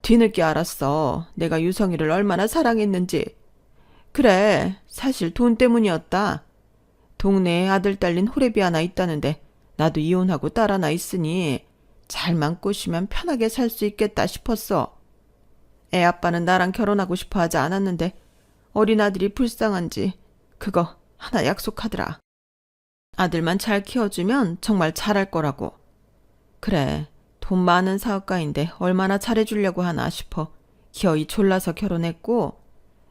Speaker 2: 뒤늦게 알았어. 내가 유성이를 얼마나 사랑했는지. 그래, 사실 돈 때문이었다. 동네에 아들 딸린 호래비 하나 있다는데 나도 이혼하고 딸 하나 있으니 잘만 꼬시면 편하게 살 수 있겠다 싶었어. 애 아빠는 나랑 결혼하고 싶어 하지 않았는데 어린 아들이 불쌍한지 그거 하나 약속하더라. 아들만 잘 키워주면 정말 잘할 거라고. 그래, 돈 많은 사업가인데 얼마나 잘해주려고 하나 싶어 기어이 졸라서 결혼했고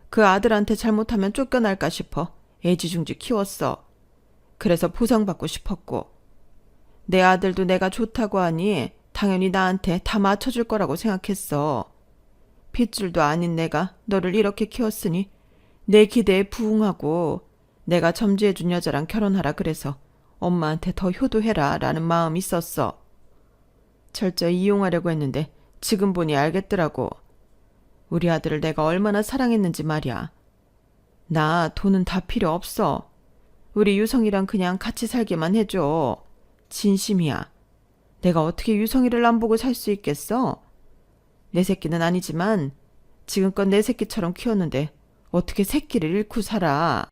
Speaker 2: 그 아들한테 잘못하면 쫓겨날까 싶어 애지중지 키웠어. 그래서 보상받고 싶었고 내 아들도 내가 좋다고 하니 당연히 나한테 다 맞춰줄 거라고 생각했어. 핏줄도 아닌 내가 너를 이렇게 키웠으니 내 기대에 부응하고 내가 점지해준 여자랑 결혼하라 그래서 엄마한테 더 효도해라 라는 마음이 있었어. 철저히 이용하려고 했는데 지금 보니 알겠더라고. 우리 아들을 내가 얼마나 사랑했는지 말이야. 나 돈은 다 필요 없어. 우리 유성이랑 그냥 같이 살게만 해줘. 진심이야. 내가 어떻게 유성이를 안 보고 살 수 있겠어? 내 새끼는 아니지만 지금껏 내 새끼처럼 키웠는데 어떻게 새끼를 잃고 살아.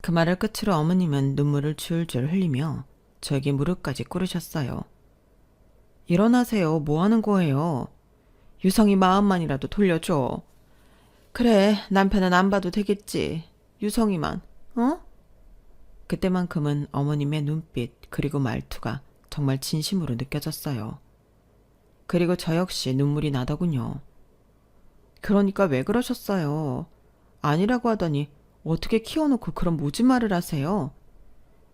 Speaker 2: 그 말을 끝으로 어머님은 눈물을 줄줄 흘리며 저에게 무릎까지 꿇으셨어요. 일어나세요. 뭐 하는 거예요? 유성이 마음만이라도 돌려줘. 그래, 남편은 안 봐도 되겠지. 유성이만, 어? 그때만큼은 어머님의 눈빛 그리고 말투가 정말 진심으로 느껴졌어요. 그리고 저 역시 눈물이 나더군요. 그러니까 왜 그러셨어요? 아니라고 하더니 어떻게 키워놓고 그런 모진 말을 하세요?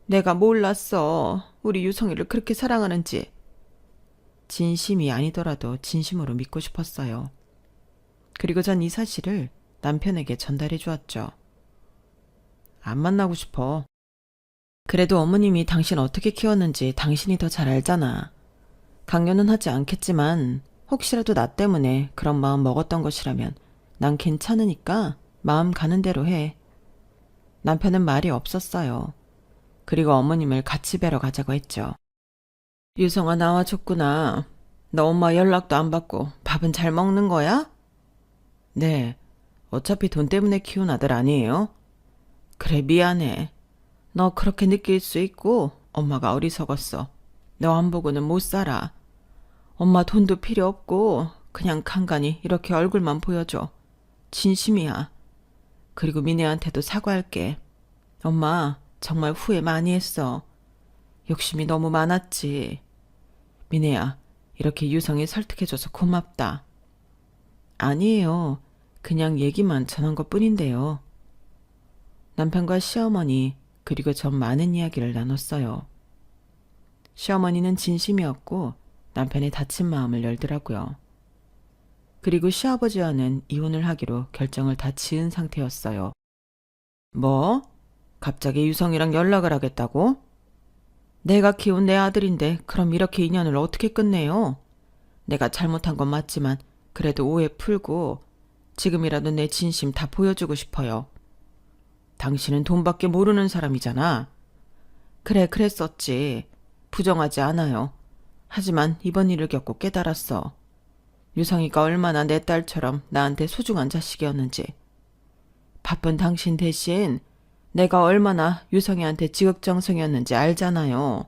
Speaker 2: 내가 몰랐어. 우리 유성이를 그렇게 사랑하는지. 진심이 아니더라도 진심으로 믿고 싶었어요. 그리고 전 이 사실을 남편에게 전달해 주었죠. 안 만나고 싶어. 그래도 어머님이 당신 어떻게 키웠는지 당신이 더 잘 알잖아. 강요는 하지 않겠지만 혹시라도 나 때문에 그런 마음 먹었던 것이라면 난 괜찮으니까 마음 가는 대로 해. 남편은 말이 없었어요. 그리고 어머님을 같이 뵈러 가자고 했죠. 유성아 나와줬구나. 너 엄마 연락도 안 받고 밥은 잘 먹는 거야? 네. 어차피 돈 때문에 키운 아들 아니에요? 그래 미안해. 너 그렇게 느낄 수 있고 엄마가 어리석었어. 너 안 보고는 못 살아. 엄마 돈도 필요 없고 그냥 간간히 이렇게 얼굴만 보여줘. 진심이야. 그리고 미네한테도 사과할게. 엄마 정말 후회 많이 했어. 욕심이 너무 많았지. 미네야, 이렇게 유성이 설득해줘서 고맙다. 아니에요. 그냥 얘기만 전한 것뿐인데요. 남편과 시어머니 그리고 전 많은 이야기를 나눴어요. 시어머니는 진심이었고 남편의 다친 마음을 열더라고요. 그리고 시아버지와는 이혼을 하기로 결정을 다 지은 상태였어요. 뭐? 갑자기 유성이랑 연락을 하겠다고? 내가 키운 내 아들인데 그럼 이렇게 인연을 어떻게 끝내요? 내가 잘못한 건 맞지만 그래도 오해 풀고 지금이라도 내 진심 다 보여주고 싶어요. 당신은 돈밖에 모르는 사람이잖아. 그래, 그랬었지. 부정하지 않아요. 하지만 이번 일을 겪고 깨달았어. 유성이가 얼마나 내 딸처럼 나한테 소중한 자식이었는지. 바쁜 당신 대신 내가 얼마나 유성이한테 지극정성이었는지 알잖아요.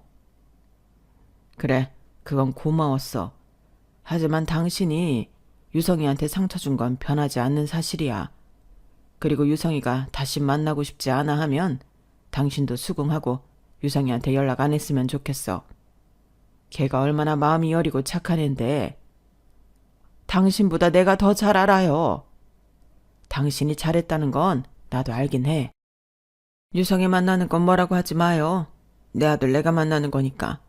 Speaker 2: 그래, 그건 고마웠어. 하지만 당신이 유성이한테 상처 준 건 변하지 않는 사실이야. 그리고 유성이가 다시 만나고 싶지 않아 하면 당신도 수긍하고 유성이한테 연락 안 했으면 좋겠어. 걔가 얼마나 마음이 여리고 착한 앤데 당신보다 내가 더 잘 알아요. 당신이 잘했다는 건 나도 알긴 해. 유성이 만나는 건 뭐라고 하지 마요. 내 아들 내가 만나는 거니까.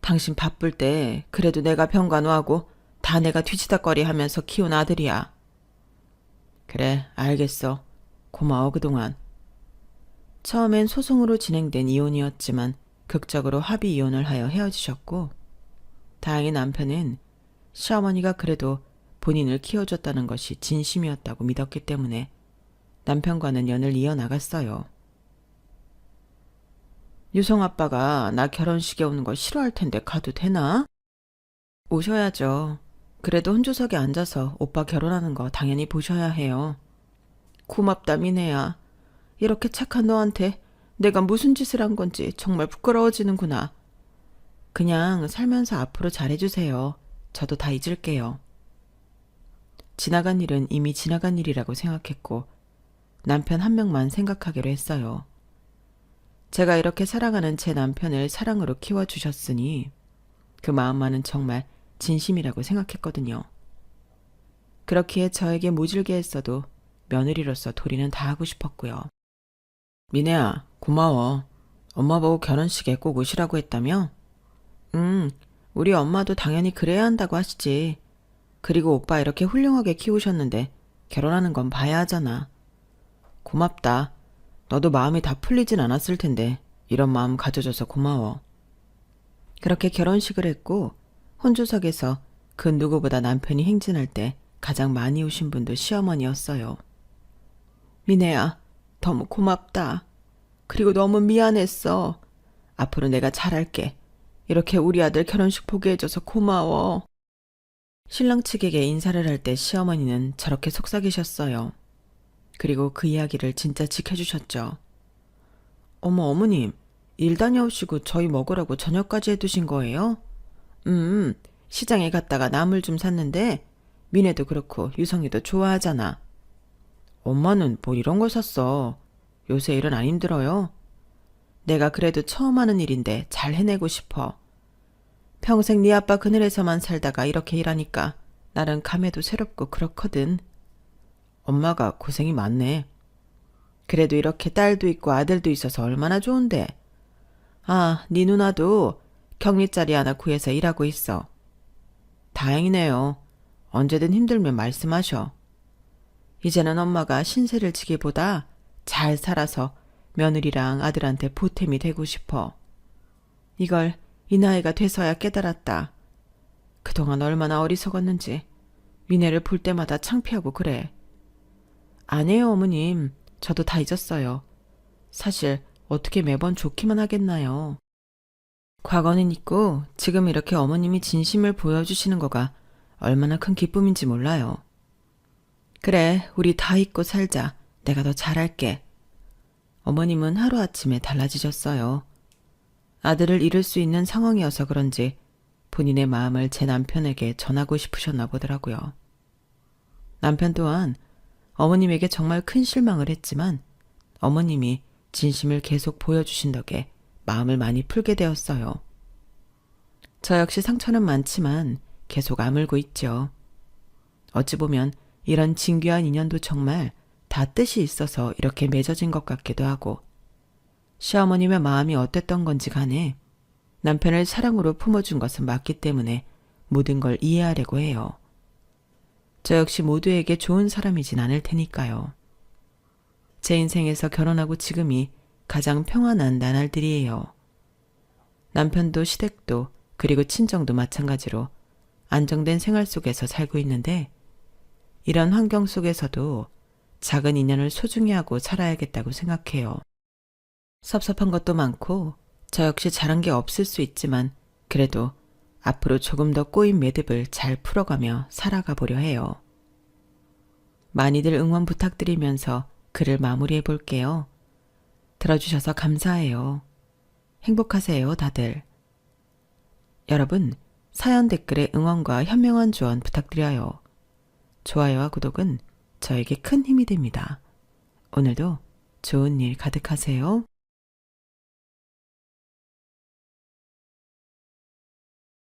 Speaker 2: 당신 바쁠 때 그래도 내가 병간호하고 다 내가 뒤치다꺼리 하면서 키운 아들이야. 그래, 알겠어. 고마워 그동안. 처음엔 소송으로 진행된 이혼이었지만 극적으로 합의 이혼을 하여 헤어지셨고 다행히 남편은 시어머니가 그래도 본인을 키워줬다는 것이 진심이었다고 믿었기 때문에 남편과는 연을 이어나갔어요. 유성 아빠가 나 결혼식에 오는 거 싫어할 텐데 가도 되나? 오셔야죠. 그래도 혼조석에 앉아서 오빠 결혼하는 거 당연히 보셔야 해요. 고맙다 미네야. 이렇게 착한 너한테 내가 무슨 짓을 한 건지 정말 부끄러워지는구나. 그냥 살면서 앞으로 잘해주세요. 저도 다 잊을게요. 지나간 일은 이미 지나간 일이라고 생각했고 남편 한 명만 생각하기로 했어요. 제가 이렇게 사랑하는 제 남편을 사랑으로 키워주셨으니 그 마음만은 정말 진심이라고 생각했거든요. 그렇기에 저에게 모질게 했어도 며느리로서 도리는 다 하고 싶었고요. 미네야, 고마워. 엄마 보고 결혼식에 꼭 오시라고 했다며? 우리 엄마도 당연히 그래야 한다고 하시지. 그리고 오빠 이렇게 훌륭하게 키우셨는데 결혼하는 건 봐야 하잖아. 고맙다. 너도 마음이 다 풀리진 않았을 텐데 이런 마음 가져줘서 고마워. 그렇게 결혼식을 했고 혼주석에서 그 누구보다 남편이 행진할 때 가장 많이 오신 분도 시어머니였어요. 미네야, 너무 고맙다. 그리고 너무 미안했어. 앞으로 내가 잘할게. 이렇게 우리 아들 결혼식 보게 해줘서 고마워. 신랑 측에게 인사를 할 때 시어머니는 저렇게 속삭이셨어요. 그리고 그 이야기를 진짜 지켜주셨죠. 어머, 어머님, 일 다녀오시고 저희 먹으라고 저녁까지 해두신 거예요? 시장에 갔다가 나물 좀 샀는데 미네도 그렇고 유성이도 좋아하잖아. 엄마는 뭐 이런 걸 샀어. 요새 일은 안 힘들어요. 내가 그래도 처음 하는 일인데 잘 해내고 싶어. 평생 네 아빠 그늘에서만 살다가 이렇게 일하니까 나는 감회도 새롭고 그렇거든. 엄마가 고생이 많네. 그래도 이렇게 딸도 있고 아들도 있어서 얼마나 좋은데. 아, 네 누나도 격리자리 하나 구해서 일하고 있어. 다행이네요. 언제든 힘들면 말씀하셔. 이제는 엄마가 신세를 지기보다 잘 살아서 며느리랑 아들한테 보탬이 되고 싶어. 이걸 이 나이가 돼서야 깨달았다. 그동안 얼마나 어리석었는지 미네를 볼 때마다 창피하고 그래. 아니에요, 어머님. 저도 다 잊었어요. 사실 어떻게 매번 좋기만 하겠나요. 과거는 있고 지금 이렇게 어머님이 진심을 보여주시는 거가 얼마나 큰 기쁨인지 몰라요. 그래, 우리 다 잊고 살자. 내가 더 잘할게. 어머님은 하루아침에 달라지셨어요. 아들을 잃을 수 있는 상황이어서 그런지 본인의 마음을 제 남편에게 전하고 싶으셨나 보더라고요. 남편 또한 어머님에게 정말 큰 실망을 했지만 어머님이 진심을 계속 보여주신 덕에 마음을 많이 풀게 되었어요. 저 역시 상처는 많지만 계속 아물고 있죠. 어찌 보면 이런 진귀한 인연도 정말 다 뜻이 있어서 이렇게 맺어진 것 같기도 하고 시어머님의 마음이 어땠던 건지 간에 남편을 사랑으로 품어준 것은 맞기 때문에 모든 걸 이해하려고 해요. 저 역시 모두에게 좋은 사람이진 않을 테니까요. 제 인생에서 결혼하고 지금이 가장 평안한 나날들이에요. 남편도 시댁도 그리고 친정도 마찬가지로 안정된 생활 속에서 살고 있는데 이런 환경 속에서도 작은 인연을 소중히 하고 살아야겠다고 생각해요. 섭섭한 것도 많고 저 역시 잘한 게 없을 수 있지만 그래도 앞으로 조금 더 꼬인 매듭을 잘 풀어가며 살아가 보려 해요. 많이들 응원 부탁드리면서 글을 마무리해 볼게요. 들어주셔서 감사해요. 행복하세요, 다들. 여러분, 사연 댓글에 응원과 현명한 조언 부탁드려요. 좋아요와 구독은 저에게 큰 힘이 됩니다. 오늘도 좋은 일 가득하세요.